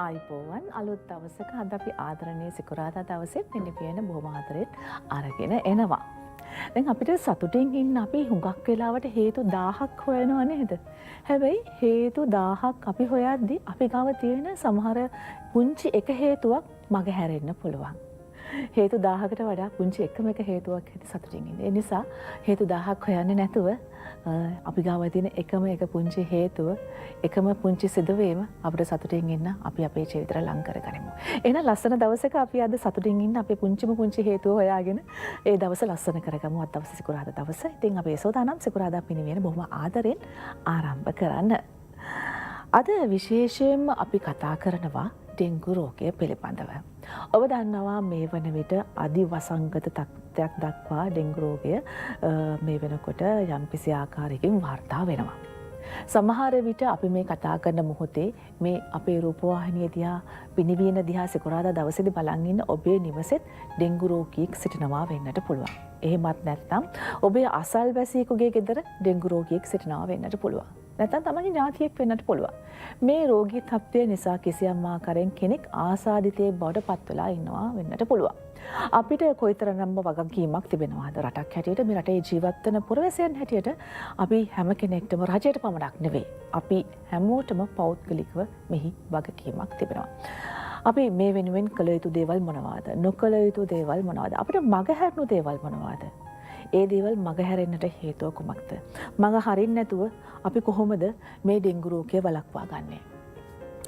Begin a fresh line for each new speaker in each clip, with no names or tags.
ආයිබෝවන් අලුත් දවසක අද අපි ආදරණීය සිකුරාදා දවසේ පිළිපියන බොහොම ආදරෙන් අරගෙන එනවා. දැන් අපිට සතුටින් ඉන්න අපි හුඟක් වෙලාවට හේතු 1000ක් හොයනවා නේද? හැබැයි හේතු 1000ක් අපි හොයද්දි අපි ගාව තියෙන සමහර පුංචි එක හේතුවක් මග හැරෙන්න පුළුවන්. හේතු 1000කට වඩා පුංචි එකම එක හේතුවක් හිත සතුටින් ඉන්න. ඒ නිසා හේතු 1000ක් හොයන්නේ නැතුව අපි ගාව තියෙන එකම එක පුංචි හේතුව එකම පුංචි සිදුවීම අපිට සතුටින් ඉන්න අපි අපේ ජීවිතය ලං කරගනිමු. එහෙනම් ලස්සන දවසක අපි අද සතුටින් ඉන්න අපේ පුංචි හේතුව හොයාගෙන ඒ දවස ලස්සන කරගමු. අද දවසේ සිකුරාදා දවස. ඉතින් අපි සෝදානම් සිකුරාදා පිනිවෙන බොහොම ආදරෙන් ආරම්භ කරන්න. අද විශේෂයෙන්ම අපි කතා කරනවා ඩෙන්ගු රෝගය පිළිබඳව. ඔබ දන්නවා මේ වන විට අධිවසංගත තත්ත්වයක් දක්වා ඩෙන්ගු රෝගය මේ වෙනකොට යම්කිසි ආකාරයකින් වාර්තා වෙනවා. සමහර විට අපි මේ කතා කරන මොහොතේ මේ අපේ රූපවාහිනිය දිහා පිනිවින දිහා සිකුරාදා දවසේදී බලන් ඉන්න ඔබේ නිවසෙත් ඩෙන්ගු රෝගියෙක් සිටිනවා වෙන්නට පුළුවන්. එහෙමත් නැත්නම් ඔබේ අසල්වැසියෙකුගේ ගෙදර ඩෙන්ගු රෝගියෙක් සිටිනවා වෙන්නට පුළුවන්. නැත්නම් තමන්ගේ ඥාතියෙක් වෙන්නට පුළුවන්. මේ රෝගී තත්ත්වය නිසා කිසියම් ආකාරයෙන් කෙනෙක් ආසාදිතයෙක් බවට පත් වෙලා ඉන්නවා වෙන්නට පුළුවන්. අපිට කොයිතරම්ම වගකීමක් තිබෙනවද රටක් හැටියට මේ රටේ ජීවත් වෙන පුරවැසියන් හැටියට අපි හැම කෙනෙක්ටම රජයට පමණක් නෙවෙයි අපි හැමෝටම පෞද්ගලිකව මෙහි වගකීමක් තිබෙනවා. අපි මේ වෙනුවෙන් කළ යුතු දේවල් මොනවාද? නොකළ යුතු දේවල් මොනවාද? අපිට මගහැරුණු දේවල් මොනවාද? ඒ දේවල් මගහැරෙන්නට හේතුව කුමක්ද? මග හරින්න නැතුව අපි කොහොමද මේ ඩෙන්ගු රෝගය වළක්වා ගන්නේ?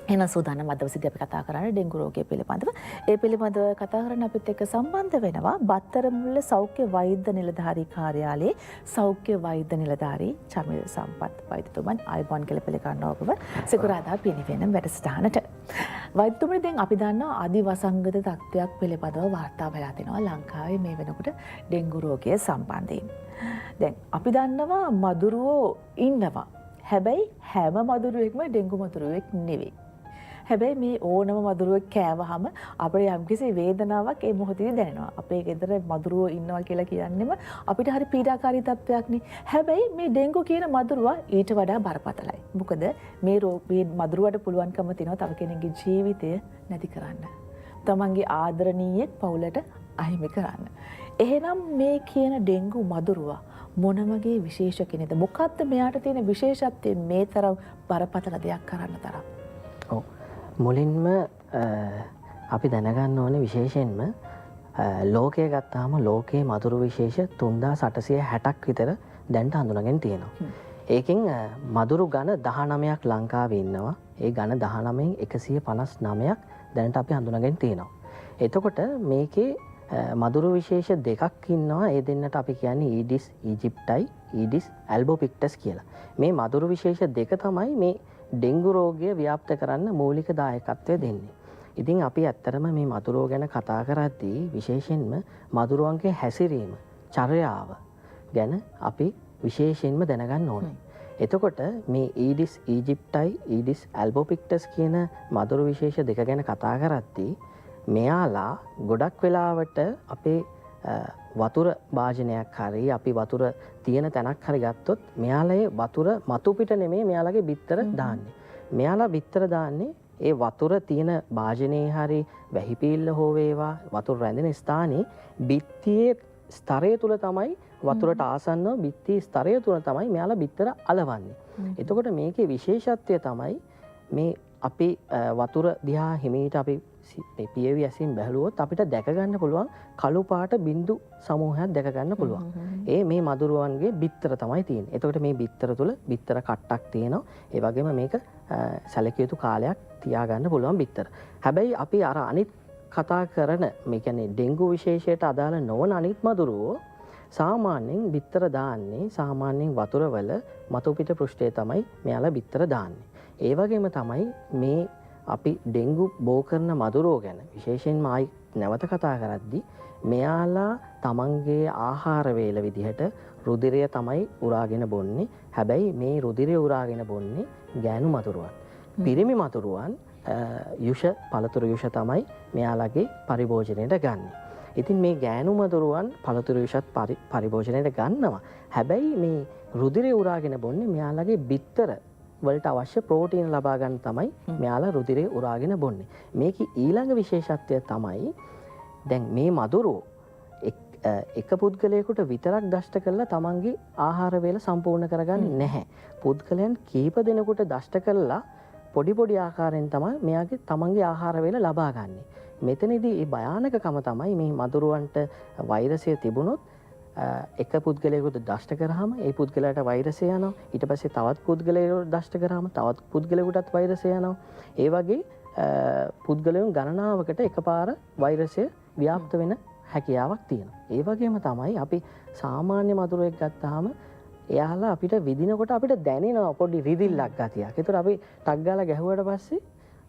එහෙනම් සූදානම් අද දවසේදී අපි කතා කරන්නේ ඩෙන්ගු රෝගය පිළිබඳව. ඒ පිළිබඳව කතා කරන්න අපිත් එක්ක සම්බන්ධ වෙනවා බත්තරමුල්ල සෞඛ්‍ය වෛද්‍ය නිලධාරී කාර්යාලයේ සෞඛ්‍ය වෛද්‍ය නිලධාරී චමිල් සම්පත් වෛද්‍යතුමන් ආයුබෝවන් කියලා පිළිගන්නවා ඔබව සිකුරාදා පිනිවෙන වැඩසටහනට. වෛද්‍යතුමනි දැන් අපි දන්නවා අධිවසංගත තත්ත්වයක් පිළිබඳව වාර්තා වෙලා තිනවා ලංකාවේ මේ වෙනකොට ඩෙන්ගු රෝගය සම්බන්ධයෙන්. දැන් අපි දන්නවා මදුරුවෝ ඉන්නවා. හැබැයි හැම මදුරුවෙක්ම ඩෙන්ගු මදුරුවෙක් නෙවෙයි. හැබැයි මේ ඕනම මදුරුවෙක් කෑවහම අපිට යම්කිසි වේදනාවක් ඒ මොහොතේදී දැනෙනවා. අපේ ගෙදර මදුරුවෝ ඉන්නවා කියලා කියන්නේම අපිට හරි පීඩාකාරී තත්ත්වයක් නේ. හැබැයි මේ ඩෙන්ගු කියන මදුරුවා ඊට වඩා බරපතලයි. මොකද මේ මදුරුවට පුළුවන්කම තියෙනවා තව කෙනෙකුගේ ජීවිතය නැති කරන්න. තමන්ගේ ආදරණීයෙක් පවුලට අහිමි කරන්න. එහෙනම් මේ කියන ඩෙන්ගු මදුරුවා මොන වගේ විශේෂ කෙනෙක්ද? මොකක්ද මෙයාට තියෙන විශේෂත්වය මේ තරම් බරපතල දෙයක් කරන්න තරම්?
ඔව්. මුලින්ම අපි දැනගන්න ඕනේ විශේෂයෙන්ම ලෝකය ගත්තාම ලෝකයේ මදුරු විශේෂ 3860ක් විතර දැන්ට හඳුනාගෙන තියෙනවා. ඒකෙන් මදුරු ගණ 19ක් ලංකාවේ ඉන්නවා. ඒ ගණ 19න් 159ක් දැනට අපි හඳුනාගෙන තියෙනවා. එතකොට මේකේ මදුරු විශේෂ දෙකක් ඉන්නවා. ඒ දෙන්නට අපි කියන්නේ ඊඩිස් ඊජිප්ටයි ඊඩිස් ඇල්බෝපික්ටස් කියලා. මේ මදුරු විශේෂ දෙක තමයි මේ ඩෙන්ගු රෝගය ව්‍යාප්ත කරන්න මූලික දායකත්වය දෙන්නේ. ඉතින් අපි ඇත්තටම මේ මදුරුව ගැන කතා කරද්දී විශේෂයෙන්ම මදුරුවන්ගේ හැසිරීම, චර්යාව ගැන අපි විශේෂයෙන්ම දැනගන්න ඕනේ. එතකොට මේ ඊඩිස් ඊජිප්ටයි ඊඩිස් ඇල්බෝපික්ටස් කියන මදුරු විශේෂ දෙක ගැන කතා කරද්දී මෙයාලා ගොඩක් වෙලාවට අපේ වතුර භාජනයක් හරි අපි වතුර තියෙන තැනක් හරි ගත්තොත් මෙයාලේ වතුර මතු පිට නෙමෙයි මෙයාලගේ බිත්තර දාන්නේ. මෙයාලා බිත්තර දාන්නේ ඒ වතුර තියෙන භාජනයේ හරි වැහිපිල්ල හෝ වේවා වතුර රැඳෙන ස්ථානයේ බිත්තියේ ස්තරය තුල තමයි වතුරට ආසන්නව බිත්ති ස්තරය තුල තමයි මෙයාලා බිත්තර අලවන්නේ. එතකොට මේකේ විශේෂත්වය තමයි මේ අපි වතුර දිහා හිමීට අපි පියවි ඇසින් බැලුවොත් අපිට දැක ගන්න පුළුවන් කළු පාට බිඳු සමූහයක් දැක ගන්න පුළුවන්. ඒ මේ මදුරුවන්ගේ බිත්තර තමයි තියෙන්නේ. එතකොට මේ බිත්තර තුල බිත්තර කට්ටක් තියෙනවා. ඒ වගේම මේක සැලකිය යුතු කාලයක් තියාගන්න පුළුවන් බිත්තර. හැබැයි අපි අර අනිත් කතා කරන මේ කියන්නේ ඩෙන්ගු විශේෂයට අදාළ නොවන අනිත් මදුරුවෝ සාමාන්‍යයෙන් බිත්තර දාන්නේ සාමාන්‍යයෙන් වතුරවල මතු පිට පෘෂ්ඨයේ තමයි මෙයාලා බිත්තර දාන්නේ. ඒ වගේම තමයි මේ අපි ඩෙන්ගු බෝ කරන මදුරුවෝ ගැන විශේෂයෙන්ම ආයි නැවත කතා කරද්දී මෙයාලා තමන්ගේ ආහාර වේල විදිහට රුධිරය තමයි උරාගෙන බොන්නේ. හැබැයි මේ රුධිරය උරාගෙන බොන්නේ ගෑනු මදුරුවන්. පිරිමි මදුරුවන් යුෂ පළතුරු යුෂ තමයි මෙයාලගේ පරිභෝජනයට ගන්න. ඉතින් මේ ගෑනු මදුරුවන් පළතුරු යුෂත් පරිභෝජනයට ගන්නවා. හැබැයි මේ රුධිරය උරාගෙන බොන්නේ මෙයාලගේ බිත්තර වලට අවශ්‍ය ප්‍රෝටීන් ලබා ගන්න තමයි මෙයාලා රුධිරය උරාගෙන බොන්නේ. මේකේ ඊළඟ විශේෂත්වය තමයි දැන් මේ මදුරුව එක පුද්ගලයෙකුට විතරක් දෂ්ට කරලා තමන්ගේ ආහාර වේල සම්පූර්ණ කරගන්නේ නැහැ. පුද්ගලයන් කීප දෙනෙකුට දෂ්ට කරලා පොඩි පොඩි ආකාරයෙන් තමයි මෙයාගේ තමන්ගේ ආහාර වේල ලබා ගන්නෙ. මෙතනදී මේ භයානකකම තමයි මේ මදුරුවන්ට වෛරසය තිබුණොත් එක පුද්ගලයෙකුට දෂ්ට කරාම ඒ පුද්ගලයාට වෛරසය යනවා. ඊට පස්සේ තවත් පුද්ගලයෙකුට දෂ්ට කරාම තවත් පුද්ගලයෙකුටත් වෛරසය යනවා. ඒ වගේ පුද්ගලයන් ගණනාවකට එකපාර වෛරසය ව්‍යාප්ත වෙන හැකියාවක් තියෙනවා. ඒ වගේම තමයි අපි සාමාන්‍ය මදුරුවෙක් ගත්තාම එයාලා අපිට විදිනකොට අපිට දැනෙනවා පොඩි රිදිල්ලක් ගතියක්. ඒතර අපි ටක් ගාලා ගැහුවට පස්සේ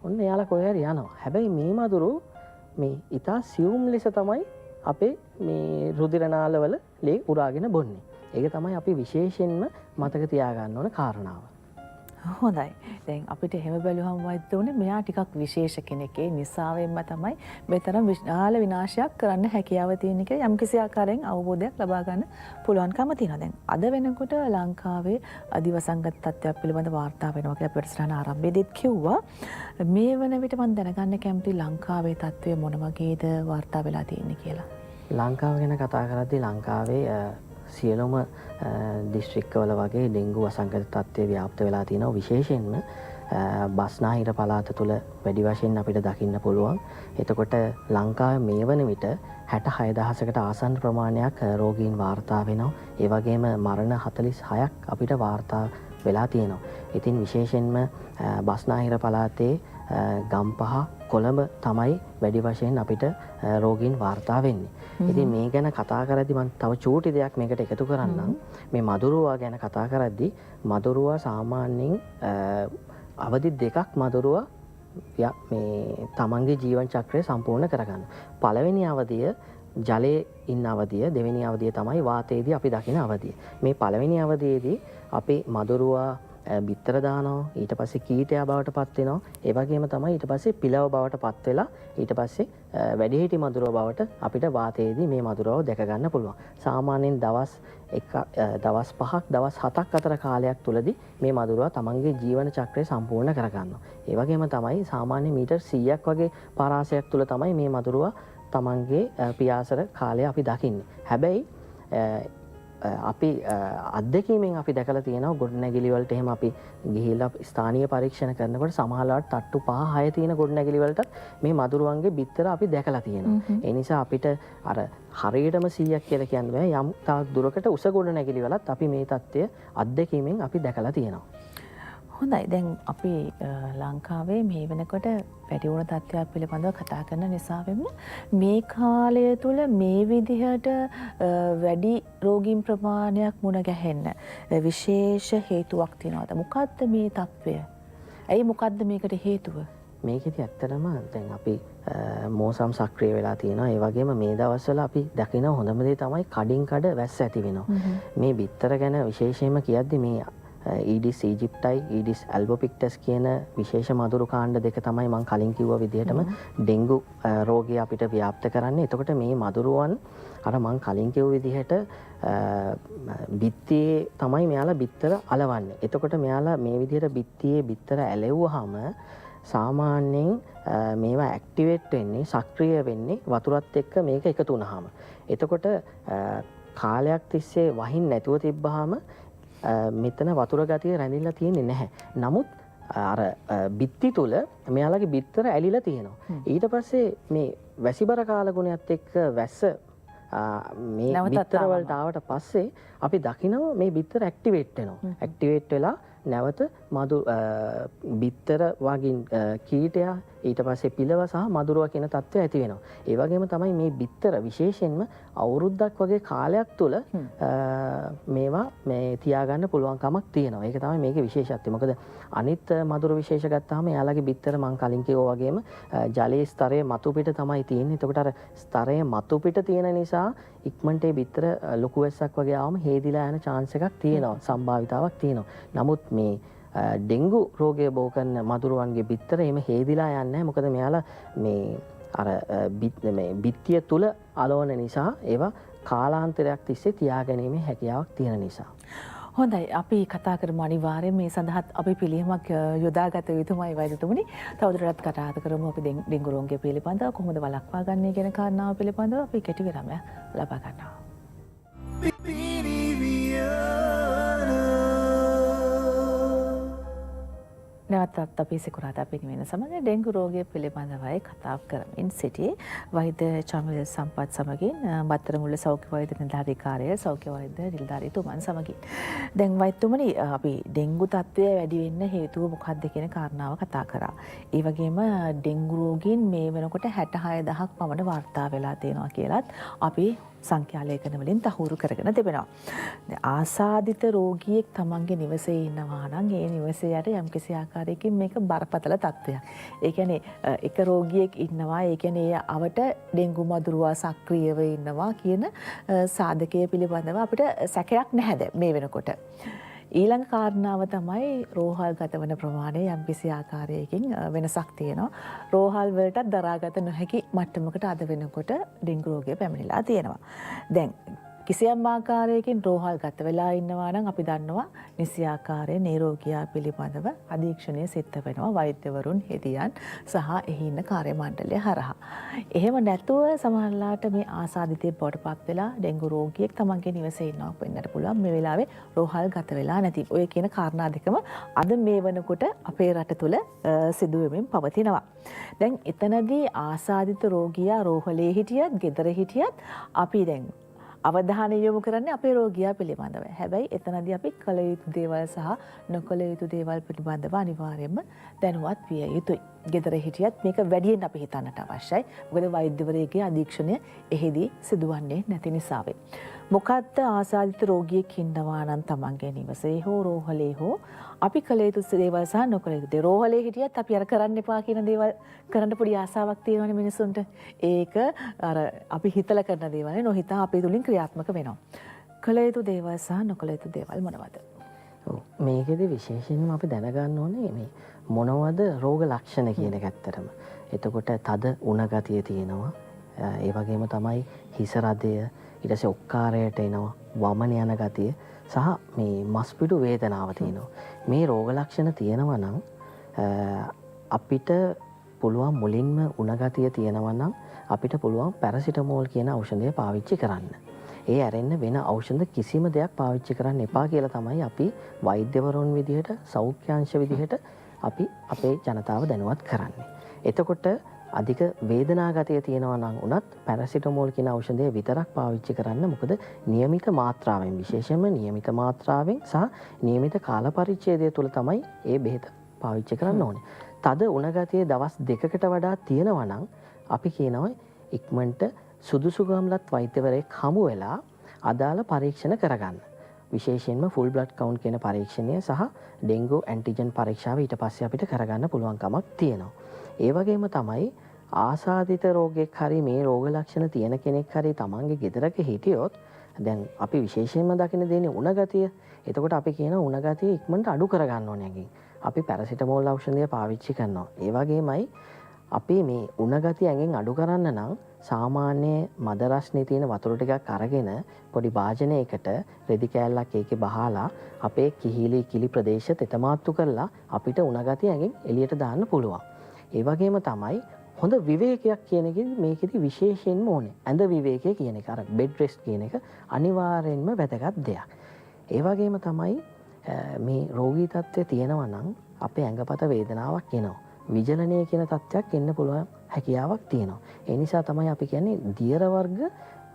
ඔන්න එයාලා කොහේ හරි යනවා. හැබැයි මේ මදුරුව මේ ඊටා සියුම් ලෙස තමයි අපේ මේ රුධිර නාලවල ලේ උරාගෙන බොන්නේ. ඒක තමයි අපි විශේෂයෙන්ම මතක තියාගන්න ඕන කාරණාව.
හොඳයි. දැන් අපිට එහෙම බැලුවම වයිතුනේ මෙයා ටිකක් විශේෂ කෙනෙක්. ඒ නිසාවෙන්ම තමයි මෙතරම් විශාල විනාශයක් කරන්න හැකියාව තියෙන එක යම්කිසි ආකාරයෙන් අවබෝධයක් ලබා ගන්න පුළුවන්කම තියෙනවා. දැන් අද වෙනකොට ලංකාවේ අදිවසංගත තත්ත්වයක් පිළිබඳ වාර්තා වෙනවා කියලා ප්‍රතිස්ථාන ආරම්භයේදීත් කිව්වා. මේ වන විට මම දැනගන්න කැමති ලංකාවේ තත්ත්වය මොන වගේද වාර්තා වෙලා තියෙන්නේ කියලා.
ලංකාව ගැන කතා කරද්දී ලංකාවේ සියලුම දිස්ත්‍රික්කවල වගේ ඩෙංගු වසංගත තත්ත්වය ව්‍යාප්ත වෙලා තියෙනවා. විශේෂයෙන්ම බස්නාහිර පළාත තුළ වැඩි වශයෙන් අපිට දකින්න පුළුවන්. එතකොට ලංකාවේ මේ වන විට 66000කට ආසන්න ප්‍රමාණයක් රෝගීන් වාර්තා වෙනවා. ඒ වගේම මරණ 46ක් අපිට වාර්තා වෙලා තියෙනවා. ඉතින් විශේෂයෙන්ම බස්නාහිර පළාතේ ගම්පහ කොළඹ තමයි වැඩි වශයෙන් අපිට රෝගීන් වාර්තා වෙන්නේ. ඉතින් මේ ගැන කතා කරද්දී මම තව චූටි දෙයක් මේකට එකතු කරන්නම්. මේ මදුරුවා ගැන කතා කරද්දී මදුරුවා සාමාන්‍යයෙන් අවදි දෙකක් මදුරුවා මේ තමන්ගේ ජීවන චක්‍රය සම්පූර්ණ කරගන්න. පළවෙනි අවධිය ජලයේ ඉන්න අවධිය, දෙවෙනි අවධිය තමයි වාතයේදී අපි දකින අවධිය. මේ පළවෙනි අවධියේදී අපේ මදුරුවා බිත්තර දානවා, ඊට පස්සේ කීටයා බවට පත් වෙනවා. ඒ වගේම තමයි ඊට පස්සේ පිලව බවට පත් වෙලා ඊට පස්සේ වැඩිහිටි මදුරුව බවට අපිට වාතයේදී මේ මදුරුව දැක ගන්න පුළුවන්. සාමාන්‍යයෙන් දවස් 5ක් දවස් 7ක් අතර කාලයක් තුලදී මේ මදුරුව තමන්ගේ ජීවන චක්‍රය සම්පූර්ණ කරගන්නවා. ඒ වගේම තමයි සාමාන්‍ය මීටර් 100ක් වගේ පරාසයක් තුල තමයි මේ මදුරුව තමන්ගේ පියාසර කාලය අපි දකින්නේ. හැබැයි අපි අත්දැකීමෙන් අපි දැකලා තියෙනවා ගොඩනැගිලි වලට එහෙම අපි ගිහිල්ලා ස්ථානීය පරීක්ෂණ කරනකොට සමහරවිට තට්ටු 5-6 තියෙන ගොඩනැගිලි වලටත් මේ මදුරුවන්ගේ බිත්තර අපි දැකලා තියෙනවා. ඒ නිසා අපිට අර හරියටම 100ක් කියලා කියන්න බෑ. යම් තාක් දුරකට උස ගොඩනැගිලි වලත් අපි මේ தත්ත්වය අත්දැකීමෙන් අපි දැකලා තියෙනවා.
හොඳයි. දැන් අපි ලංකාවේ මේ වෙනකොට වැඩි වුණ තත්ත්වයක් පිළිබඳව කතා කරන නිසාවෙම මේ කාලය තුල මේ විදිහට වැඩි රෝගීන් ප්‍රමාණයක් මුණ ගැහෙන්න විශේෂ හේතුවක් තියෙනවද? මොකද්ද මේ තත්ත්වය? ඇයි මොකද්ද මේකට හේතුව?
මේකෙදි ඇත්තටම දැන් අපි මෝසම් සක්‍රිය වෙලා තියෙනවා. ඒ වගේම මේ දවස්වල අපි දකින හොඳම දේ තමයි කඩින් කඩ වැස්ස ඇති වෙනවා. මේ බිත්තර ගැන විශේෂයෙන්ම කියද්දි මේ ඊඩිස් ඊජිප්ටයි ඊඩිස් ඇල්බෝපික්ටස් කියන විශේෂ මදුරු කාණ්ඩ දෙක තමයි මම කලින් කිව්ව විදිහටම ඩෙන්ගු රෝගය අපිට ව්‍යාප්ත කරන්නේ. එතකොට මේ මදුරුවන් අර මම කලින් කිව්ව විදිහට බිත්තියේ තමයි මෙයාලා බිත්තර අලවන්නේ. එතකොට මෙයාලා මේ විදිහට බිත්තියේ බිත්තර ඇලෙව්වහම සාමාන්‍යයෙන් මේවා ඇක්ටිවේට් වෙන්නේ, සක්‍රිය වෙන්නේ වතුරත් එක්ක මේක එකතු වුණාම. එතකොට කාලයක් තිස්සේ වහින් නැතුව තිබ්බහම මෙතන වතුර ගතිය රැඳිලා තියෙන්නේ නැහැ. නමුත් අර බිත්ති තුල මෙයාලගේ බිත්තර ඇලිලා තියෙනවා. ඊට පස්සේ මේ වැසිබර කාලගුණයත් එක්ක වැස්ස මේ බිත්තර වලට ආවට පස්සේ අපි දකිනවා මේ බිත්තර ඇක්ටිවේට් වෙනවා. ඇක්ටිවේට් වෙලා නැවත මදු බිත්තර වගින් කීටයා ඊට පස්සේ පිලව සහ මදුරුව කියන තත්ත්වය ඇති වෙනවා. ඒ වගේම තමයි මේ බිත්තර විශේෂයෙන්ම අවුරුද්දක් වගේ කාලයක් තුල මේවා මේ තියාගන්න පුළුවන් කමක් තියෙනවා. ඒක තමයි මේකේ විශේෂත්වය. මොකද අනිත් මදුරු විශේෂ ගත්තාම එයාලගේ බිත්තර මං කලින් කිව්වා වගේම ජලයේ ස්තරයේ මතු පිට තමයි තියෙන්නේ. එතකොට අර ස්තරයේ මතු පිට තියෙන නිසා ඉක්මනට ඒ බිත්තර ලොකු වැස්සක් වගේ ආවම හේදිලා යන chance එකක් තියෙනවා. සම්භාවිතාවක් තියෙනවා. නමුත් මේ ඩෙන්ගු රෝගය බෝ කරන මදුරුවන්ගේ බිත්තර එහෙම හේදිලා යන්නේ නැහැ. මොකද මෙයාලා මේ අර මේ බිත්තිය තුල අලවන නිසා ඒවා කාලාන්තරයක් තිස්සේ තියාගැනීමේ හැකියාවක් තියෙන නිසා.
හොඳයි අපි කතා කරමු අනිවාර්යෙන් මේ සඳහාත් අපි පිළියමක් යොදාගත යුතුමයි වෛද්‍යතුමනි. තවදුරටත් කතා කරමු අපි ඩෙන්ගු රෝගය පිළිබඳව කොහොමද වළක්වා ගන්නේ කියන කාරණාව පිළිබඳව අපි කෙටි විරාමයක් ලබා ගන්නවා. නැවතත් අපි සිකුරාදා පිරිවෙන සමග ඩෙන්ගු රෝගය පිළිබඳවයි කතා කරමින් සිටියේ වෛද්‍ය චමිල් සම්පත් සමගින් බත්තරමුල්ල සෞඛ්‍ය වෛද්‍ය නිලධාරීකාරය සෞඛ්‍ය වෛද්‍ය නිලධාරීතුමන් සමගින්. දැන් වෛද්‍යතුමනි අපි ඩෙන්ගු තත්ත්වය වැඩි වෙන්න හේතුව මොකක්ද කියන කාරණාව කතා කරා. ඒ වගේම ඩෙන්ගු රෝගීන් මේ වෙනකොට 66000ක් පමණ වාර්තා වෙලා තියෙනවා කියලත් අපි සංඛ්‍යාලේඛන වලින් තහවුරු කරගෙන තිබෙනවා. ආසාදිත රෝගියෙක් තමන්ගේ නිවසේ ඉන්නවා නම් ඒ නිවසේ යට යම්කිසි ආකාරයකින් මේක බරපතල තත්ත්වයක්. ඒ කියන්නේ එක රෝගියෙක් ඉන්නවා ඒ කියන්නේ ඒ අවට ඩෙන්ගු මදුරුවා සක්‍රියව ඉන්නවා කියන සාධකය පිළිබඳව අපිට සැකයක් නැහැ මේ වෙනකොට. ඊළඟ කාරණාව තමයි රෝහල් ගත වන ප්‍රමාණය යම්කිසි ආකාරයකින් වෙනසක් තියෙනවා. රෝහල් වලට දරාගත නොහැකි මට්ටමකට අද වෙනකොට ඩෙන්ගු රෝගය පැමිණිලා තියෙනවා. දැන් කිසියම් ආකාරයකින් රෝහල් ගත වෙලා ඉන්නවා නම් අපි දන්නවා නිසි ආකාරයෙන් මේ රෝගියා පිළිබඳව අධීක්ෂණය සිද්ධ වෙනවා වෛද්‍යවරුන් හෙදියන් සහ එහි ඉන්න කාර්ය මණ්ඩලය හරහා. එහෙම නැතුව සමහරලාට මේ ආසාදිතේ බවට පත් වෙලා ඩෙන්ගු රෝගියෙක් තමන්ගේ නිවසේ ඉන්නවා වෙන්නට පුළුවන් මේ වෙලාවේ රෝහල් ගත වෙලා නැති. ඔය කියන කාරණා දෙකම අද මේ වෙනකොට අපේ රට තුළ සිදු වෙමින් පවතිනවා. දැන් එතනදී ආසාදිත රෝගියා රෝහලේ හිටියත්, ගෙදර හිටියත් අපි දැන් අවධානය යොමු කරන්නේ අපේ රෝගියා පිළිබඳව. හැබැයි එතනදී අපි කළ යුතු දේවල් සහ නොකළ යුතු දේවල් පිළිබඳව අනිවාර්යයෙන්ම දැනුවත් විය යුතුයි. ගෙදර හිටියත් මේක වැඩියෙන් අපි හිතන්නට අවශ්‍යයි. මොකද වෛද්‍යවරයෙකුගේ අධීක්ෂණය එහිදී සිදුවන්නේ නැති නිසා. මොකද්ද ආසාදිත රෝගියෙක් ඉන්නවා නම් තමන්ගේ නිවසේ හෝ රෝහලේ හෝ අපි කළ යුතු දේවල් සහ නොකළ යුතු දේවල්. රෝහලේ හිටියත් අපි අර කරන්න එපා කියන දේවල් කරන්න පොඩි ආසාවක් තියෙනවනේ මිනිසුන්ට. ඒක අර අපි හිතලා කරන දේවල් නොහිතා අපේ තුලින් ක්‍රියාත්මක වෙනවා. කළ යුතු දේවල් සහ නොකළ යුතු දේවල් මොනවද?
මේකෙදි විශේෂයෙන්ම අපි දැනගන්න ඕනේ මේ මොනවද රෝග ලක්ෂණ කියන එක ඇත්තටම. එතකොට තද උණ ගතිය තියෙනවා. ඒ වගේම තමයි හිස රදය, ඊට පස්සේ ඔක්කාරයට එනවා, වමන යන ගතිය සහ මේ මස් පිඩු වේදනාව තියෙනවා. මේ රෝග ලක්ෂණ තියෙනවා නම් අපිට පුළුවන් මුලින්ම උණ ගතිය තියෙනවා නම් අපිට පුළුවන් පැරසිටමෝල් කියන ඖෂධය පාවිච්චි කරන්න. ඒ ඇරෙන්න වෙන ඖෂධ කිසිම දෙයක් පාවිච්චි කරන්න එපා කියලා තමයි අපි වෛද්‍යවරුන් විදිහට සෞඛ්‍යාංශ විදිහට අපි අපේ ජනතාව දැනුවත් කරන්නේ. එතකොට අධික වේදනා ගතිය තියෙනවා නම් උනත් පැරසිටමෝල් කියන ඖෂධය විතරක් පාවිච්චි කරන්න. මොකද નિયમિત මාත්‍රාවෙන් විශේෂයෙන්ම નિયમિત මාත්‍රාවෙන් සහ નિયમિત කාල පරිච්ඡේදය තුල තමයි ඒ බෙහෙත පාවිච්චි කරන්න ඕනේ. තද උණ ගතිය දවස් 2කට වඩා තියෙනවා නම් අපි කියනවා ඉක්මනට සුදුසුකම්ලත් වෛද්‍යවරයෙක් හමු වෙලා අදාළ පරීක්ෂණ කරගන්න. විශේෂයෙන්ම ෆුල් බ්ලඩ් කවුන්ට් කියන පරීක්ෂණය සහ ඩෙන්ගු ඇන්ටිජන් පරීක්ෂාව ඊට පස්සේ අපිට කරගන්න පුළුවන් කමක් තියෙනවා. ඒ වගේම තමයි ආසාදිත රෝගයක් හරි මේ රෝග ලක්ෂණ තියෙන කෙනෙක් හරි තමන්ගේ ගෙදරක හිටියොත් දැන් අපි විශේෂයෙන්ම දකින දෙන්නේ උණ ගතිය. එතකොට අපි කියන උණ ගතිය ඉක්මනට අඩු කරගන්න ඕනේ නැගින්. අපි පැරසිටමෝල් ඖෂධය පාවිච්චි කරනවා. ඒ වගේමයි අපි මේ උණ ගතිය ඇඟෙන් අඩු කරන්න නම් සාමාන්‍ය මද රස්නේ තියෙන වතුර ටිකක් අරගෙන පොඩි භාජනයකට රෙදි කෑල්ලක් ඒකේ බහලා අපේ කිලි ප්‍රදේශ තෙතමාත්තු කරලා අපිට උණ ගතිය ඇඟෙන් එළියට දාන්න පුළුවන්. ඒ වගේම තමයි හොඳ විවේකයක් කියන එක මේකෙදි විශේෂයෙන්ම ඕනේ. ඇඳ විවේකය කියන එක අර බෙඩ් රෙස්ට් කියන එක අනිවාර්යෙන්ම වැදගත් දෙයක්. ඒ වගේම තමයි මේ රෝගී තත්ත්වය තියෙනවා නම් අපේ ඇඟපත වේදනාවක් එනවා. විජලනය කියන තත්ත්වයක් එන්න පුළුවන් හැකියාවක් තියෙනවා. ඒ නිසා තමයි අපි කියන්නේ දියර වර්ග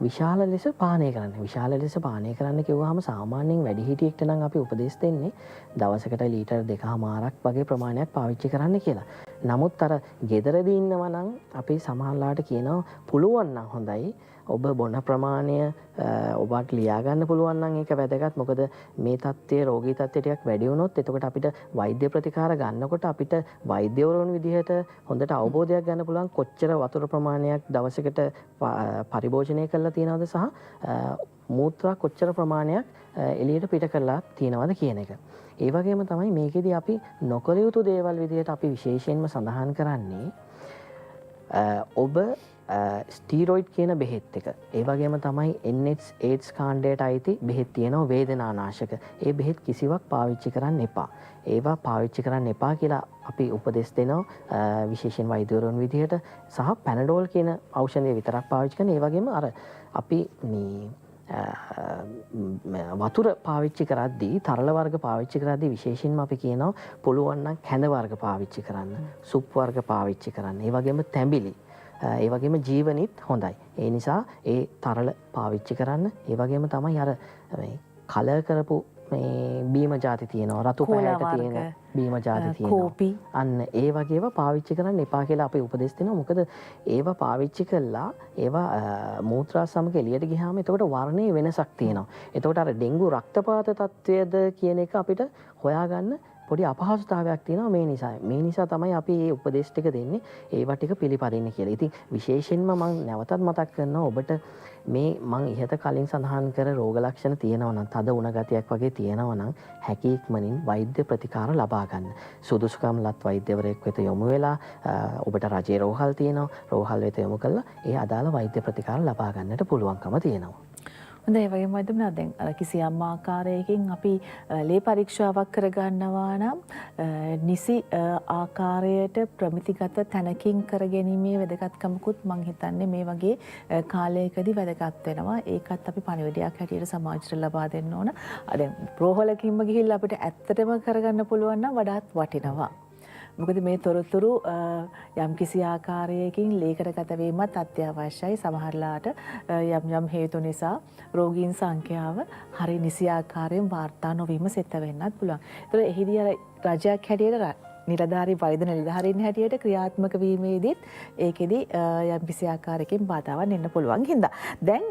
විශාල ලෙස පානය කරන්න. විශාල ලෙස පානය කරන්න කිව්වහම සාමාන්‍යයෙන් වැඩිහිටියෙක්ට නම් අපි උපදෙස් දෙන්නේ දවසකට ලීටර් 2.5ක් වගේ ප්‍රමාණයක් පාවිච්චි කරන්න කියලා. නමුත් අර ගෙදරදී ඉන්නවා නම් අපි සමහරලාට කියනවා පුළුවන් නම් හොඳයි ඔබ බොන ප්‍රමාණය ඔබට ලියා ගන්න පුළුවන් නම් ඒක වැදගත්. මොකද මේ තත්ත්වයේ රෝගී තත්ත්වය ටිකක් වැඩි වුණොත් එතකොට අපිට වෛද්‍ය ප්‍රතිකාර ගන්නකොට අපිට වෛද්‍යවරුන් විදිහට හොඳට අවබෝධයක් ගන්න පුළුවන් කොච්චර වතුර ප්‍රමාණයක් දවසකට පරිභෝජනය කරලා තියෙනවද සහ මූත්‍රා කොච්චර ප්‍රමාණයක් එළියට පිට කරලා තියෙනවද කියන එක. ඒ වගේම තමයි මේකෙදි අපි නොකළ යුතු දේවල් විදිහට අපි විශේෂයෙන්ම සඳහන් කරන්නේ ඔබ ස්ටීරොයිඩ් කියන බෙහෙත් එක. ඒ වගේම තමයි NSAIDS කාණ්ඩයට අයිති බෙහෙත් තියෙනවා වේදනානාශක. ඒ බෙහෙත් කිසිවක් පාවිච්චි කරන්න එපා. ඒවා පාවිච්චි කරන්න එපා කියලා අපි උපදෙස් දෙනවා විශේෂයෙන් වෛද්‍යවරුන් විදිහට සහ පැනඩෝල් කියන ඖෂධය විතරක් පාවිච්චි කරන. ඒ වගේම අර අපි වතුර පාවිච්චි කරද්දී තරල වර්ග පාවිච්චි කරද්දී විශේෂයෙන්ම අපි කියනවා පුළුවන් නම් කැඳ වර්ග පාවිච්චි කරන්න, සුප් වර්ග පාවිච්චි කරන්න. ඒ වගේම තැඹිලි, ඒ වගේම ජීවනිත් හොඳයි. ඒ නිසා ඒ තරල පාවිච්චි කරන්න. ඒ වගේම තමයි අර කලර් කරපු මේ බීම ಜಾති තියෙනවා, රතු පැහැයට තියෙන බීම ಜಾති තියෙනවා. අන්න ඒ වගේව පාවිච්චි කරන්න එපා කියලා අපි උපදෙස් දෙනවා. මොකද ඒවා පාවිච්චි කළා ඒවා මූත්‍රා සමග එළියට ගියාම එතකොට වර්ණයේ වෙනසක් තියෙනවා. එතකොට අර ඩෙන්ගු රක්තපාත තත්ත්වයද කියන එක අපිට හොයාගන්න පොඩි අපහසුතාවයක් තියෙනවා මේ නිසා. මේ නිසා තමයි අපි මේ උපදේශ ටික දෙන්නේ ඒවා ටික පිළිපදින්න කියලා. ඉතින් විශේෂයෙන්ම මම නැවතත් මතක් කරනවා ඔබට මේ මං ඉහත කලින් සඳහන් කර රෝග ලක්ෂණ තියෙනවා නම් තද උණ ගතියක් වගේ තියෙනවා නම් හැකි ඉක්මනින් වෛද්‍ය ප්‍රතිකාර ලබා ගන්න. සුදුසුකම් ලත් වෛද්‍යවරයෙක් වෙත යොමු වෙලා ඔබට රජයේ රෝහල් තියෙනවා. රෝහල් වෙත යොමු කළා ඒ අදාළ වෛද්‍ය ප්‍රතිකාර ලබා ගන්නට පුළුවන්කම තියෙනවා.
හොඳයි ඒ වගේම වයිදුනා දැන් අර කිසියම් ආකාරයකින් අපි ලේ පරීක්ෂාවක් කරගන්නවා නම් නිසි ආකාරයට ප්‍රමිතිගත තැනකින් කර ගැනීමේ වැදගත්කමකුත් මම හිතන්නේ මේ වගේ කාලයකදී වැදගත් වෙනවා. ඒකත් අපි පණිවිඩයක් හැටියට සමාජයට ලබා දෙන්න ඕන. දැන් රෝහලකින්ම ගිහිල්ලා අපිට ඇත්තටම කරගන්න පුළුවන් නම් වඩාත් වටිනවා. මොකද මේ තොරතුරු යම් කිසි ආකාරයකින් ලේඛනගත වීමත් අත්‍යවශ්‍යයි. සමහරලාට යම් හේතු නිසා රෝගීන් සංඛ්‍යාව හරි නිසි ආකාරයෙන් වාර්තා නොවීම සිද්ධ වෙන්නත් පුළුවන්. ඒතර එහිදී අර රජයක් හැටියට නිලධාරී වෛද්‍ය නිලධාරීන් හැටියට ක්‍රියාත්මක වීමේදීත් ඒකෙදි යම් කිසි ආකාරයකින් බාධාවක් එන්න පුළුවන් හින්දා දැන්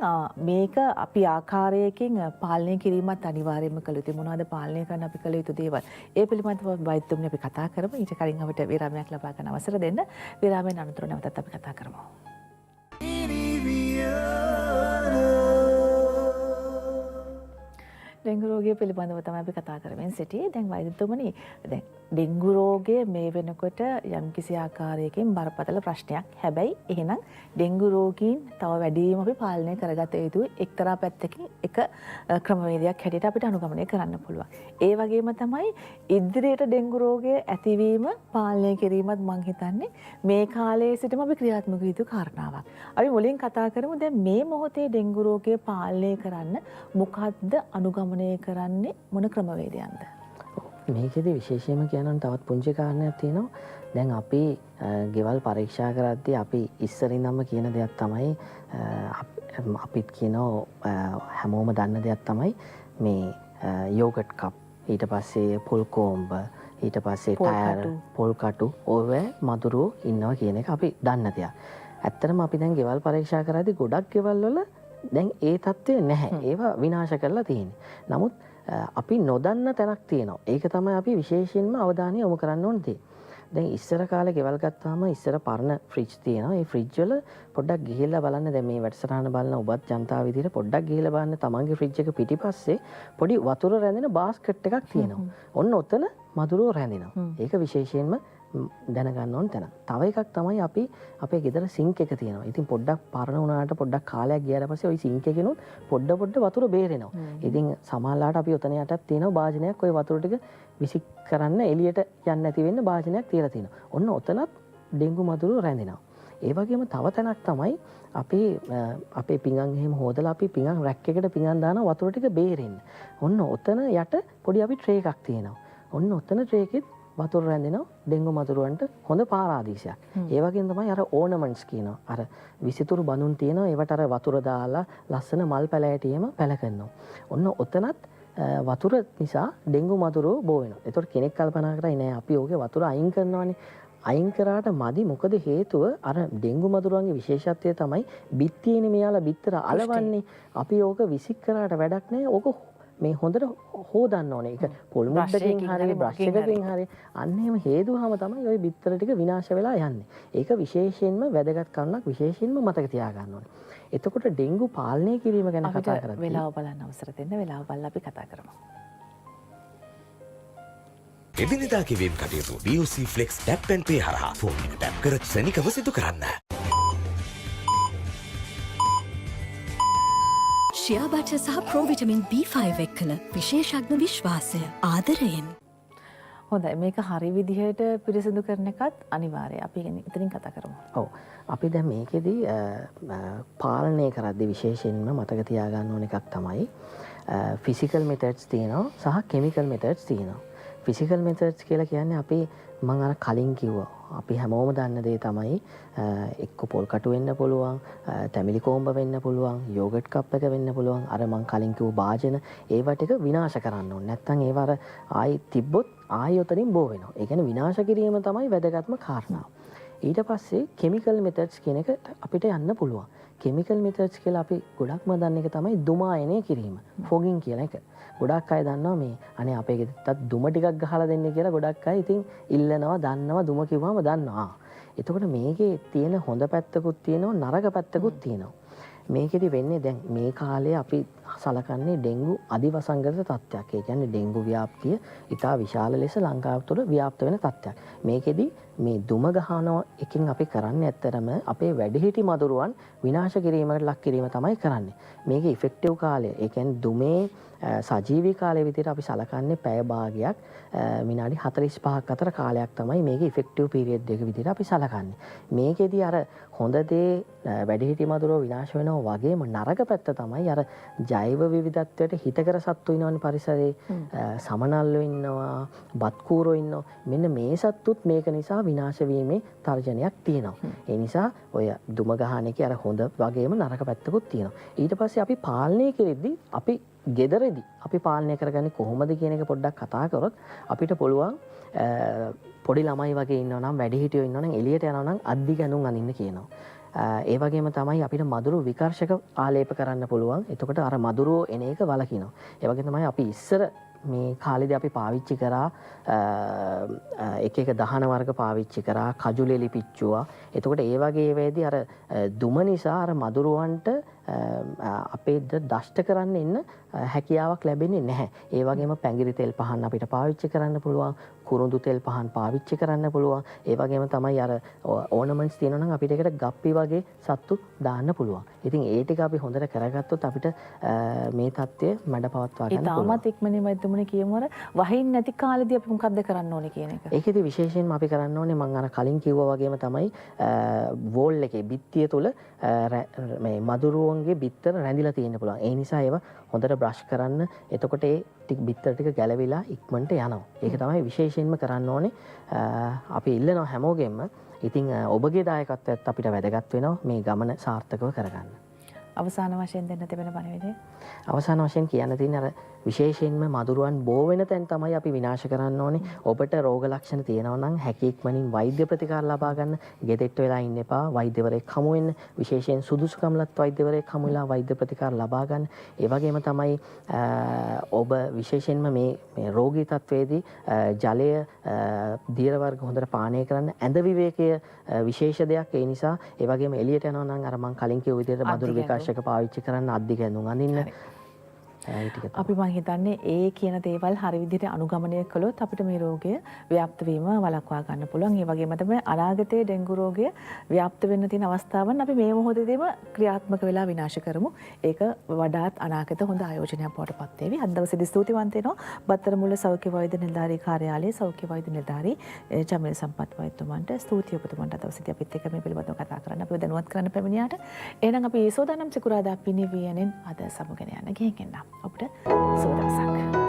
මේක අපි ආකාරයකින් පාලනය කිරීමත් අනිවාර්යයෙන්ම කළ යුතුයි. මොනවද පාලනය කරන්න අපි කළ යුතු දේවල්? ඒ පිළිබඳව වෛද්‍යතුමනි අපි කතා කරමු. ඊට කලින් අපිට විරාමයක් ලබා ගන්න අවසර දෙන්න. විරාමයෙන් අනතුරු නැවතත් අපි කතා කරමු. ඩෙන්ගු රෝගය පිළිබඳව තමයි අපි කතා කරමින් සිටියේ. දැන් වෛද්‍යතුමනි දැන් ඩෙන්ගු රෝගය මේ වෙනකොට යම්කිසි ආකාරයකින් බරපතල ප්‍රශ්නයක්. හැබැයි එහෙනම් ඩෙන්ගු රෝගීන් තව වැඩිම අපි පාලනය කරගත යුතුයි. එක්තරා පැත්තකින් එක ක්‍රමවේදයක් හැටියට අපිට අනුගමනය කරන්න පුළුවන්. ඒ වගේම තමයි ඉදිරියට ඩෙන්ගු රෝගය ඇතිවීම පාලනය කිරීමත් මම හිතන්නේ මේ කාලයේ සිටම අපි ක්‍රියාත්මක යුතු කාරණාවක්. අපි මුලින් කතා කරමු දැන් මේ මොහොතේ ඩෙන්ගු රෝගය පාලනය කරන්න මොකද්ද අනුගමනය කරන්නේ මොන ක්‍රමවේදයන්ද?
මේකෙදි විශේෂයෙන්ම කියනවා තවත් පුංචි කාරණයක් තියෙනවා. දැන් අපි ගෙවල් පරීක්ෂා කරද්දී අපි ඉස්සරින්දම කියන දෙයක් තමයි අපිත් කියනවා හැමෝම දන්න දෙයක් තමයි මේ යෝගට් කප් ඊට පස්සේ පොල් කොම්බ ඊට පස්සේ ටයර් පොල් කටු ඔය මදුරුවෝ ඉන්නවා කියන එක අපි දන්න දෙයක්. ඇත්තටම අපි දැන් ගෙවල් පරීක්ෂා කරද්දී ගොඩක් ගෙවල් වල දැන් ඒ තත්ත්වය නැහැ. ඒවා විනාශ කරලා තියෙන්නේ. නමුත් අපි නොදන්න තැනක් තියෙනවා. ඒක තමයි අපි විශේෂයෙන්ම අවධානය යොමු කරන්න ඕන දේ. දැන් ඉස්සර කාලේ ගෙවල් ගත්තාම ඉස්සර පරණ ෆ්‍රිජ් තියෙනවා. ඒ ෆ්‍රිජ් වල පොඩ්ඩක් ගිහිල්ලා බලන්න. දැන් මේ වැඩසටහන බලන ඔබත් ජනතාව විදිහට පොඩ්ඩක් ගිහිල්ලා බලන්න තමන්ගේ ෆ්‍රිජ් එක පිටිපස්සේ පොඩි වතුර රැඳෙන බාස්කට් එකක් තියෙනවා. ඔන්න ඔතන මදුරුව රැඳෙනවා. ඒක විශේෂයෙන්ම දැනගන්න ඕන තැන. තව එකක් තමයි අපි අපේ ගෙදර සිංක් එක තියෙනවා. ඉතින් පොඩ්ඩක් පරණ වුණාට පොඩ්ඩක් කාලයක් ගියාට පස්සේ ওই සිංක් එකෙනුත් පොඩ වතුර බේරෙනවා. ඉතින් සමහරලාට අපි ඔතන යටත් තියෙනවා භාජනයක් ওই වතුර ටික විසික් කරන්න එළියට යන්නේ නැති වෙන්න භාජනයක් තියලා තියෙනවා. ඔන්න ඔතනත් ඩෙන්ගු මදුරුව රැඳෙනවා. ඒ වගේම තව තැනක් තමයි අපේ පිඟන් එහෙම හොදලා අපි පිඟන් රැක් එකට පිඟන් දාන වතුර ටික බේරෙන්න. ඔන්න ඔතන යට පොඩි අපි ට්‍රේ එකක් තියෙනවා. ඔන්න ඔතන ට්‍රේ එකෙත් වතුර රැඳෙනවා ඩෙන්ගු මදුරුවන්ට හොඳ පාරාදීසයක්. ඒ වගේම තමයි අර ඕනමන්ට්ස් කියනවා. අර විසිතුරු බඳුන් තියෙනවා. ඒවට අර වතුර දාලා ලස්සන මල් පැලෑටියෙම පැල කරනවා. ඔන්න ඔතනත් වතුර නිසා ඩෙන්ගු මදුරුව බෝ වෙනවා. ඒතකොට කෙනෙක් කල්පනා කරයි නෑ අපි ඕකේ වතුර අයින් කරනවානේ. අයින් කරාට මදි. මොකද හේතුව අර ඩෙන්ගු මදුරුවන්ගේ විශේෂත්වය තමයි බිත්තියනේ මෙයාලා බිත්තර අලවන්නේ. අපි ඕක විසික් කරාට වැඩක් නෑ. ඕක මේ හොඳට හොදන්න ඕනේ. ඒක පොල් මුද්දකින් හරි බ්‍රෂ් එකකින් හරි අන්න එහෙම හේදුවාම තමයි ওই බිත්තර ටික විනාශ වෙලා යන්නේ. ඒක විශේෂයෙන්ම වැදගත් කරුණක් විශේෂයෙන්ම මතක තියාගන්න ඕනේ. එතකොට ඩෙන්ගු පාලනය කිරීම ගැන කතා කරද්දී
වෙලාව බලන්න අවසර දෙන්න. වෙලාව බලලා අපි කතා කරමු.
එදිනෙදා කිවීම් කටයුතු DOC Flex Tap and Pay හරහා ෆෝන් එක ටැප් කර ක්ෂණිකව සිදු කරන්න.
ෂියා බටර් සහ ප්‍රෝවිටමින් B5 එක්කල විශේෂඥ විශ්වාසය ආදරයෙන්.
හොඳයි මේක හරි විදිහට පිරිසිදු කරන එකත් අනිවාර්යයි. අපි ඉතින් කතා කරමු.
ඔව්. අපි දැන් මේකෙදි පාලනය කරද්දී විශේෂයෙන්ම මතක තියාගන්න ඕන එකක් තමයි ෆිසිකල් මෙතඩ්ස් තියෙනවා සහ කෙමිකල් මෙතඩ්ස් තියෙනවා. ෆිසිකල් මෙතඩ්ස් කියලා කියන්නේ අපි මම අර කලින් කිව්වා. අපි හැමෝම දන්න දේ තමයි එක්ක පොල් කටු වෙන්න පුළුවන්, තැමිලි කොම්බ වෙන්න පුළුවන්, යෝගට් කප් එක වෙන්න පුළුවන්. අර මම කලින් කිව්ව භාජන ඒවා ටික විනාශ කරන්න ඕනේ. නැත්නම් ඒවා අර ආයි තිබ්බොත් ආයි උතනින් බෝ වෙනවා. ඒ කියන්නේ විනාශ කිරීම තමයි වැදගත්ම කාරණාව. ඊට පස්සේ කෙමිකල් මෙතඩ්ස් කියන එක අපිට යන්න පුළුවන්. කෙමිකල් මෙතඩ්ස් කියලා අපි ගොඩක්ම දන්න එක තමයි දුම අයනය කිරීම. ෆොගින් කියන එක. ගොඩක් අය දන්නවා මේ අනේ අපේ ගෙදරත් දුම ටිකක් ගහලා දෙන්න කියලා ගොඩක් අය ඉතින් ඉල්ලනවා දන්නවා දුම කිව්වම දන්නවා. එතකොට මේකේ තියෙන හොඳ පැත්තකුත් තියෙනවා නරක පැත්තකුත් තියෙනවා. මේකෙදි වෙන්නේ දැන් මේ කාලේ අපි සලකන්නේ ඩෙන්ගු අධිවසංගත තත්ත්වයක්. ඒ කියන්නේ ඩෙන්ගු ව්‍යාප්තිය ඉතා විශාල ලෙස ලංකාව තුළ ව්‍යාප්ත වෙන තත්ත්වයක්. මේකෙදි මේ දුම ගහනවා එකකින් අපි කරන්නේ ඇත්තරම අපේ වැඩිහිටි මදුරුවන් විනාශ කිරීමකට ලක් කිරීම තමයි කරන්නේ. මේකේ ඉෆෙක්ටිව් කාලය ඒ කියන්නේ දුමේ සජීවී කාලය විදිහට අපි සලකන්නේ පැය භාගයක් විනාඩි 45ක් අතර කාලයක් තමයි මේකේ ඉෆෙක්ටිව් පීරියඩ් එක විදිහට අපි සලකන්නේ. මේකෙදි අර හොඳ දේ වැඩිහිටි මදුරුව විනාශ වෙනවා වගේම නරක පැත්ත තමයි අර ජෛව විවිධත්වයට හිතකර සත්තු ඉන්නවනේ පරිසරේ සමනල්ලෝ ඉන්නවා, බත්කූරෝ ඉන්නවා. මෙන්න මේ සත්තුත් මේක නිසා විනාශ වීමේ තර්ජනයක් තියෙනවා. ඒ නිසා ඔය දුම ගහන එකේ අර හොඳ වගේම නරක පැත්තකුත් තියෙනවා. ඊට පස්සේ අපි පාලනය කෙරෙද්දී අපි ගෙදරදී අපි පාලනය කරගන්නේ කොහොමද කියන එක පොඩ්ඩක් කතා කරොත් අපිට පුළුවන් පොඩි ළමයි වගේ ඉන්නවා නම් වැඩිහිටියෝ ඉන්නවා නම් එළියට යනවා නම් අද්දි ගැනුම් අඳින්න කියනවා. ඒ වගේම තමයි අපිට මදුරු විකර්ෂක ආලේප කරන්න පුළුවන්. එතකොට අර මදුරුව එන එක වළකිනවා. ඒ වගේ තමයි අපි ඉස්සර මේ කාලෙදී අපි පාවිච්චි කරා එක එක දහන වර්ග පාවිච්චි කරා කජුලෙලි පිච්චුවා. එතකොට ඒ වගේ වේදී අර දුම නිසා අර මදුරුවන්ට අපේ දෂ්ට කරන්න ඉන්න හැකියාවක් ලැබෙන්නේ නැහැ. ඒ වගේම පැංගිරි තෙල් පහන් අපිට පාවිච්චි කරන්න පුළුවන්. කුරුඳු තෙල් පහන් පාවිච්චි කරන්න පුළුවන්. ඒ වගේම තමයි අර ඕනමන්ට්ස් තියෙනවා නම් අපිට ඒකට ගප්පි වගේ සත්තු දාන්න පුළුවන්. ඉතින් ඒ ටික අපි හොඳට කරගත්තොත් අපිට මේ தත්ත්වය මැඩපවත්වා ගන්න පුළුවන්.
ඊටමත් ඉක්මනින් වෛද්‍යමුනේ කියමු අර වහින් නැති කාලෙදී අපි මොකද්ද කරන්න ඕනේ කියන එක.
ඒකෙදි විශේෂයෙන්ම අපි කරන්න ඕනේ මම අර කලින් කිව්වා වගේම තමයි වෝල් එකේ බිත්තිය තුල මේ මදුරුවන්ගේ බිත්තර රැඳිලා තියෙන්න පුළුවන්. ඒ නිසා ඒවා හොඳට බ්‍රෂ් කරන්න. එතකොට ඒ බිත්තර ටික ගැලවිලා ඉක්මනට යනවා. ඒක තමයි විශේෂයෙන්ම කරන්න ඕනේ. අපි ඉල්ලනවා හැමෝගෙම. ඉතින් ඔබගේ දායකත්වයත් අපිට වැදගත් වෙනවා මේ ගමන සාර්ථකව කරගන්න.
අවසාන වශයෙන් දෙන්න තිබෙන පණිවිඩය.
අවසාන වශයෙන් කියන්න තියෙන අර විශේෂයෙන්ම මදුරුවන් බෝ වෙන තැන් තමයි අපි විනාශ කරන්න ඕනේ. ඔබට රෝග ලක්ෂණ තියෙනවා නම් හැකි ඉක්මනින් වෛද්‍ය ප්‍රතිකාර ලබා ගන්න. ගෙදෙට්ට වෙලා ඉන්න එපා. වෛද්‍යවරයෙක් හමු වෙන්න. විශේෂයෙන් සුදුසුකම්ලත් වෛද්‍යවරයෙක් හමු වෙලා වෛද්‍ය ප්‍රතිකාර ලබා ගන්න. ඒ වගේම තමයි ඔබ විශේෂයෙන්ම මේ රෝගී තත්වයේදී ජලය දියර වර්ග හොඳට පානය කරන්න. ඇඳ විවේකය විශේෂ දෙයක්. ඒ නිසා ඒ වගේම එළියට යනවා නම් අර මම කලින් කිව්ව විදිහට මදුරු විකාශක පාවිච්චි කරන්න අද්දි ගැඳුම් අඳින්න.
අපි මං හිතන්නේ ඒ කියන දේවල් හරි විදිහට අනුගමනය කළොත් අපිට මේ රෝගය ව්‍යාප්ත වීම වළක්වා ගන්න පුළුවන්. ඒ වගේම තමයි අනාගතයේ ඩෙන්ගු රෝගය ව්‍යාප්ත වෙන්න තියෙන අවස්ථාවන් අපි මේ මොහොතේදීම ක්‍රියාත්මක වෙලා විනාශ කරමු. ඒක වඩාත් අනාගත හොඳ ආයෝජනයක් බවට පත් වේවි. අද දවසේදී ස්තුතිවන්ත වෙනවා බත්තරමුල්ල සෞඛ්‍ය වෛද්‍ය නිලධාරී කාර්යාලයේ සෞඛ්‍ය වෛද්‍ය නිලධාරී චමිල සම්පත් වෛද්‍යතුමන්ට ස්තුතියි ඔබතුමන්ට අද දවසේදී අපිත් එක්ක මේ පිළිබඳව කතා කරන්න අපිව දැනුවත් කරන්න පැමිණියාට. එහෙනම් අපි සෝදානම් සිකුරාදා පිනිවියනෙන් අද සමුගෙන යන්න ගිහින් එන්න. අපිට සුබ දවසක්.